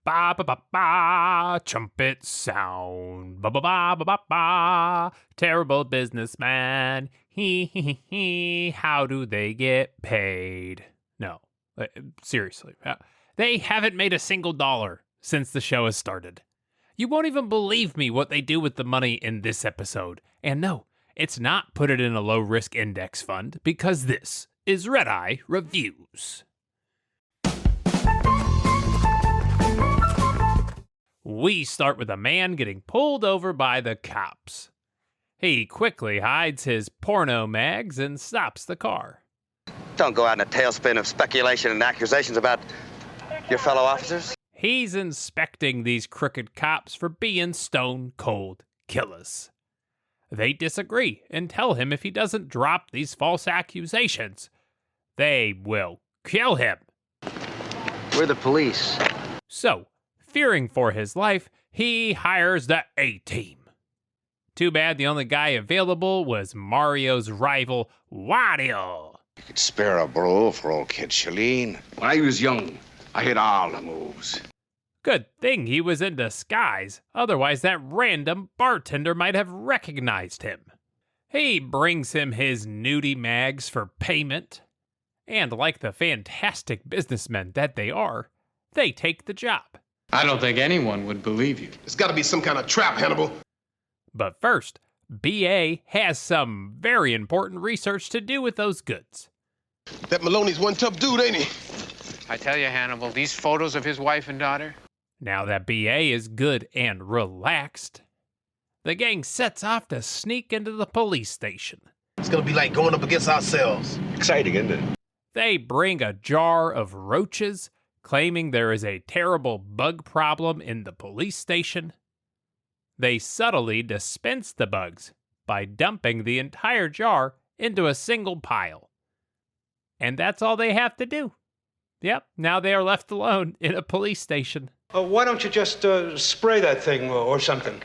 Ba ba ba ba, trumpet sound. Ba ba ba ba ba ba. Terrible businessman. He. How do they get paid? No, seriously, they haven't made a single dollar since the show has started. You won't even believe me what they do with the money in this episode. And no, it's not put it in a low-risk index fund, because this is Redeye Reviews. We start with a man getting pulled over by the cops. He quickly hides his porno mags and stops the car. Don't go out in a tailspin of speculation and accusations about your fellow officers. He's inspecting these crooked cops for being stone cold killers. They disagree and tell him if he doesn't drop these false accusations, they will kill him. We're the police. So, fearing for his life, he hires the A-Team. Too bad the only guy available was Mario's rival, Wario. You could spare a bro for old kid Shalene. When I was young, I hit all the moves. Good thing he was in disguise, otherwise that random bartender might have recognized him. He brings him his nudie mags for payment, and like the fantastic businessmen that they are, they take the job. I don't think anyone would believe you. It's got to be some kind of trap, Hannibal. But first, B.A. has some very important research to do with those goods. That Maloney's one tough dude, ain't he? I tell you, Hannibal, these photos of his wife and daughter. Now that B.A. is good and relaxed, the gang sets off to sneak into the police station. It's gonna be like going up against ourselves. Exciting, isn't it? They bring a jar of roaches, claiming there is a terrible bug problem in the police station. They subtly dispense the bugs by dumping the entire jar into a single pile. And that's all they have to do. Yep, now they are left alone in a police station. Why don't you just spray that thing or something?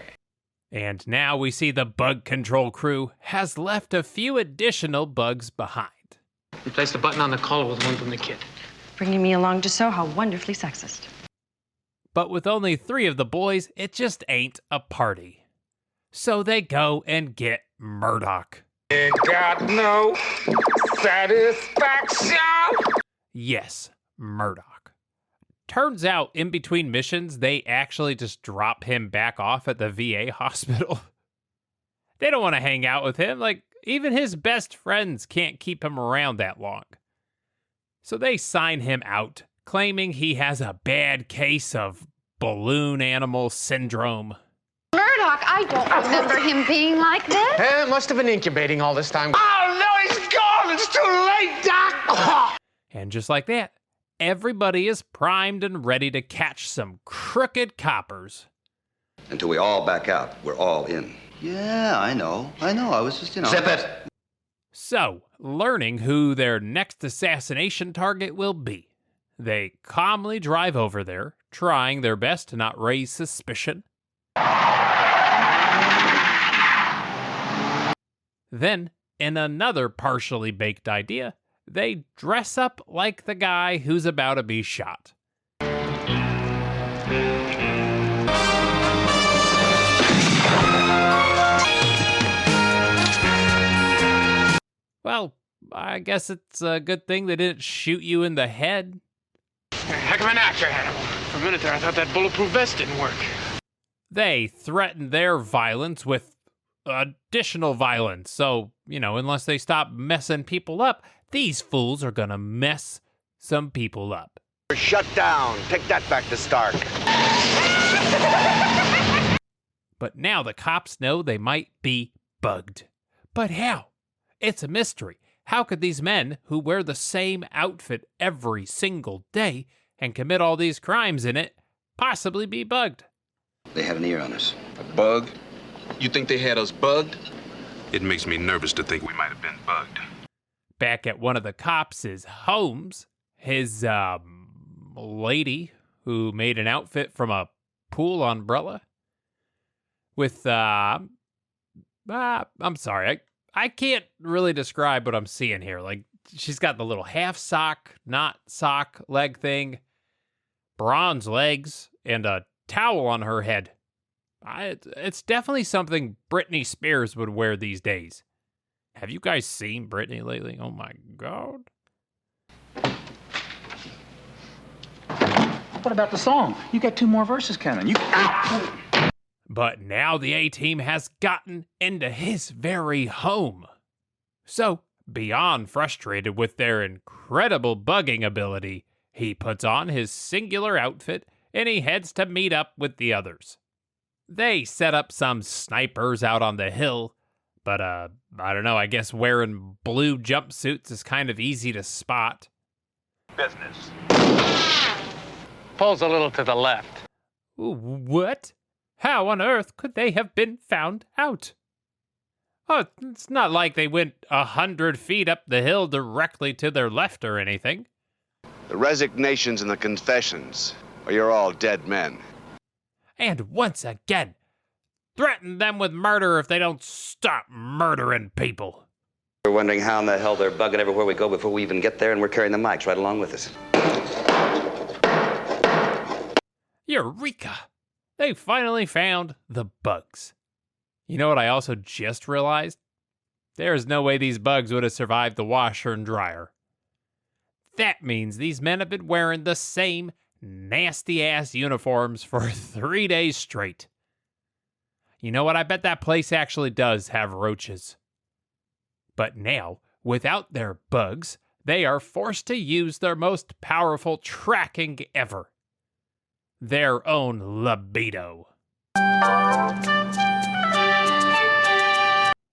And now we see the bug control crew has left a few additional bugs behind. Replace the button on the collar with one from the kid. Bringing me along to show how wonderfully sexist. But with only 3 of the boys, it just ain't a party. So they go and get Murdoch. It got no satisfaction. Yes, Murdoch. Turns out, in between missions, they actually just drop him back off at the VA hospital. They don't want to hang out with him. Like, even his best friends can't keep him around that long. So they sign him out, claiming he has a bad case of balloon animal syndrome. Murdoch, I don't remember him being like this. It must have been incubating all this time. Oh, no, he's gone. It's too late, Doc. And just like that, everybody is primed and ready to catch some crooked coppers. Until we all back out, we're all in. Yeah, I know. I was just, Zip it. So, learning who their next assassination target will be, they calmly drive over there, trying their best to not raise suspicion. Then, in another partially baked idea, they dress up like the guy who's about to be shot. Well, I guess it's a good thing they didn't shoot you in the head. Heck of an actor, Hannibal. For a minute there, I thought that bulletproof vest didn't work. They threaten their violence with additional violence. So, unless they stop messing people up, these fools are gonna mess some people up. We're shut down. Take that back to Stark. But now the cops know they might be bugged. But how? It's a mystery. How could these men who wear the same outfit every single day and commit all these crimes in it possibly be bugged? They had an ear on us. A bug? You think they had us bugged? It makes me nervous to think we might have been bugged. Back at one of the cops' homes, his lady who made an outfit from a pool umbrella with I'm sorry, I can't really describe what I'm seeing here. Like, she's got the little half sock, not sock leg thing, bronze legs, and a towel on her head. It's definitely something Britney Spears would wear these days. Have you guys seen Britney lately? Oh my God. What about the song? You got 2 more verses coming. But now the A-Team has gotten into his very home. So, beyond frustrated with their incredible bugging ability, he puts on his singular outfit and he heads to meet up with the others. They set up some snipers out on the hill, but I don't know, I guess wearing blue jumpsuits is kind of easy to spot. Business. Pulls a little to the left. What? How on earth could they have been found out? Oh, it's not like they went 100 feet up the hill directly to their left or anything. The resignations and the confessions, or you're all dead men. And once again, threaten them with murder if they don't stop murdering people. We're wondering how in the hell they're bugging everywhere we go before we even get there, and we're carrying the mics right along with us. Eureka! They finally found the bugs. You know what I also just realized? There's no way these bugs would have survived the washer and dryer. That means these men have been wearing the same nasty-ass uniforms for 3 days straight. You know what? I bet that place actually does have roaches. But now, without their bugs, they are forced to use their most powerful tracking ever. Their own libido.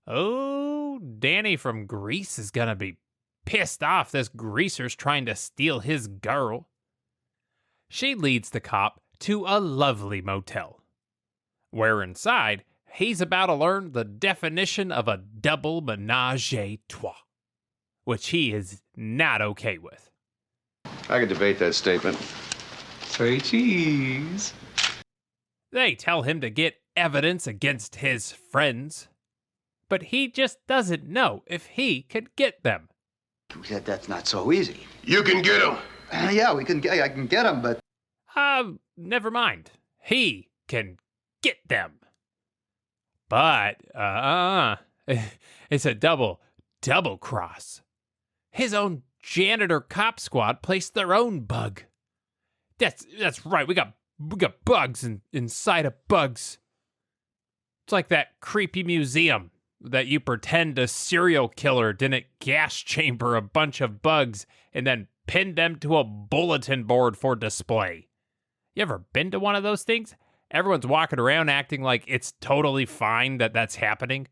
Oh, Danny from Greece is gonna be pissed off this greaser's trying to steal his girl. She leads the cop to a lovely motel, where inside, he's about to learn the definition of a double menage a trois, which he is not okay with. I could debate that statement. Say cheese. They tell him to get evidence against his friends, but he just doesn't know if he could get them. That's not so easy. You can get him. Yeah, I can get him, but... Never mind. He can get them. But, it's a double cross. His own janitor cop squad placed their own bug. That's right, we got bugs inside of bugs. It's like that creepy museum that you pretend a serial killer didn't gas chamber a bunch of bugs and then pin them to a bulletin board for display. You ever been to one of those things? Everyone's walking around acting like it's totally fine that that's happening.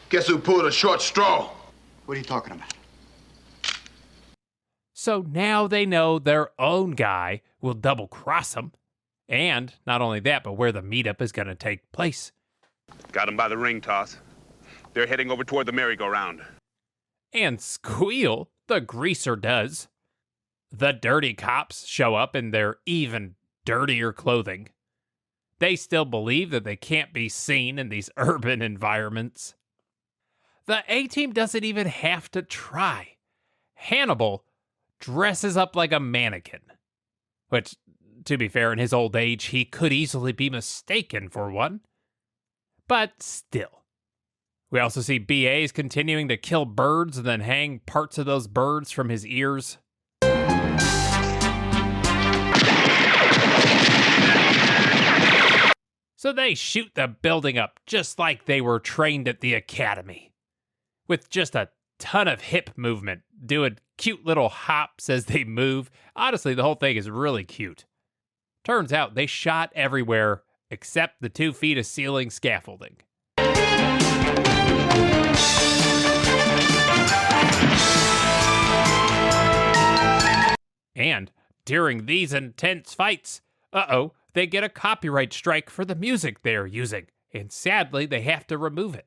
Guess who pulled a short straw? What are you talking about? So now they know their own guy will double-cross them. And not only that, but where the meetup is going to take place. Got him by the ring toss. They're heading over toward the merry-go-round. And squeal, the greaser does. The dirty cops show up in their even dirtier clothing. They still believe that they can't be seen in these urban environments. The A-Team doesn't even have to try. Hannibal dresses up like a mannequin. Which, to be fair, in his old age, he could easily be mistaken for one. But still. We also see BAs continuing to kill birds and then hang parts of those birds from his ears. So they shoot the building up just like they were trained at the academy. With just a ton of hip movement, doing cute little hops as they move. Honestly, the whole thing is really cute. Turns out they shot everywhere except the 2 feet of ceiling scaffolding. And during these intense fights, they get a copyright strike for the music they're using, and sadly, they have to remove it.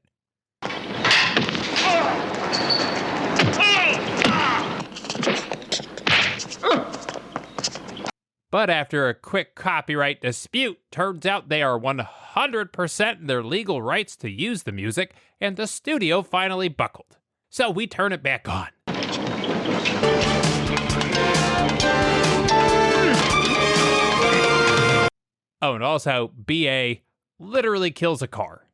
But after a quick copyright dispute, turns out they are 100% in their legal rights to use the music, and the studio finally buckled. So we turn it back on. Oh, and also, B.A. literally kills a car.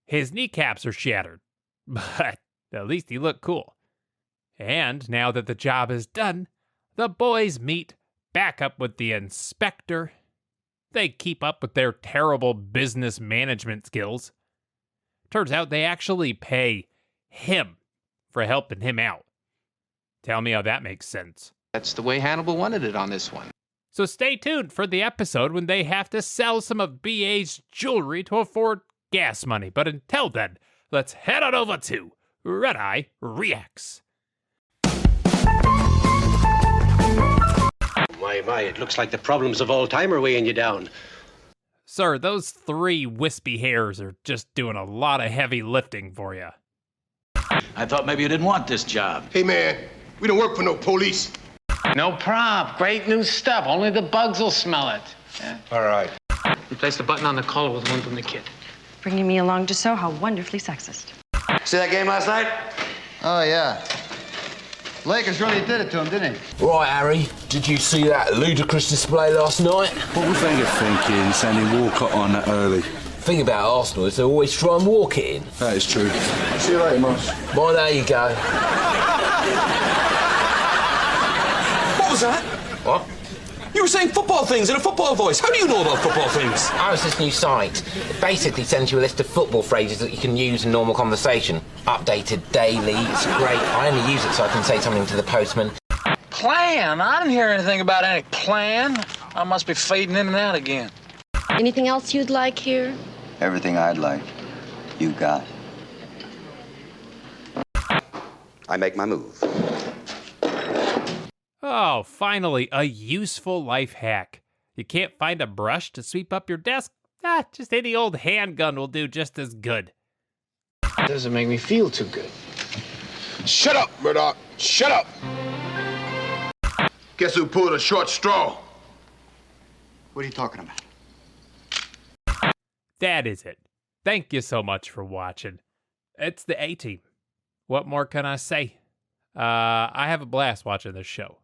His kneecaps are shattered, but at least he looked cool. And now that the job is done, the boys meet back up with the inspector. They keep up with their terrible business management skills. Turns out they actually pay him for helping him out. Tell me how that makes sense. That's the way Hannibal wanted it on this one. So stay tuned for the episode when they have to sell some of B.A.'s jewelry to afford gas money. But until then, let's head on over to Redeye Reacts. My, it looks like the problems of all time are weighing you down. Sir, those 3 wispy hairs are just doing a lot of heavy lifting for you. I thought maybe you didn't want this job. Hey, man, we don't work for no police. No prob. Great new stuff. Only the bugs will smell it. Yeah. All right. Replace the button on the collar with one from the kid. Bringing me along to show how wonderfully sexist. See that game last night? Oh, yeah. Lakers really did it to him, didn't he? Right, Harry, did you see that ludicrous display last night? What was Wenger thinking, sending Walcott on that early? The thing about Arsenal is they always try and walk it in. That is true. See you later, Moss. Well, there you go. What was that? What? You were saying football things in a football voice. How do you know about football things? Oh, it's this new site. It basically sends you a list of football phrases that you can use in normal conversation. Updated daily. It's great. I only use it so I can say something to the postman. Plan? I didn't hear anything about any plan. I must be fading in and out again. Anything else you'd like here? Everything I'd like, you got. I make my move. Oh, finally, a useful life hack. You can't find a brush to sweep up your desk? Just any old handgun will do just as good. Doesn't make me feel too good. Shut up, Murdoch. Shut up. Guess who pulled a short straw? What are you talking about? That is it. Thank you so much for watching. It's the A-Team. What more can I say? I have a blast watching this show.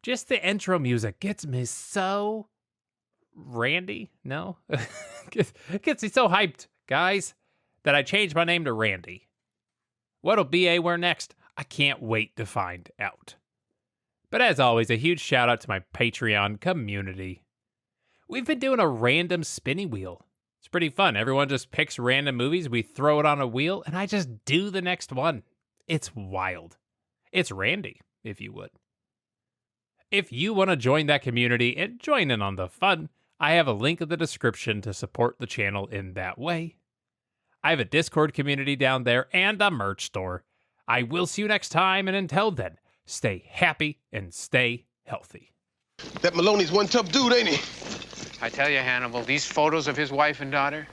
Just the intro music gets me so Randy? No? Gets me so hyped, guys, that I changed my name to Randy. What'll BA wear next? I can't wait to find out. But as always, a huge shout out to my Patreon community. We've been doing a random spinny wheel. It's pretty fun. Everyone just picks random movies, we throw it on a wheel, and I just do the next one. It's wild. It's Randy, if you would. If you want to join that community and join in on the fun, I have a link in the description to support the channel in that way. I have a Discord community down there and a merch store. I will see you next time, and until then, stay happy and stay healthy. That Maloney's one tough dude, ain't he? I tell you, Hannibal, these photos of his wife and daughter,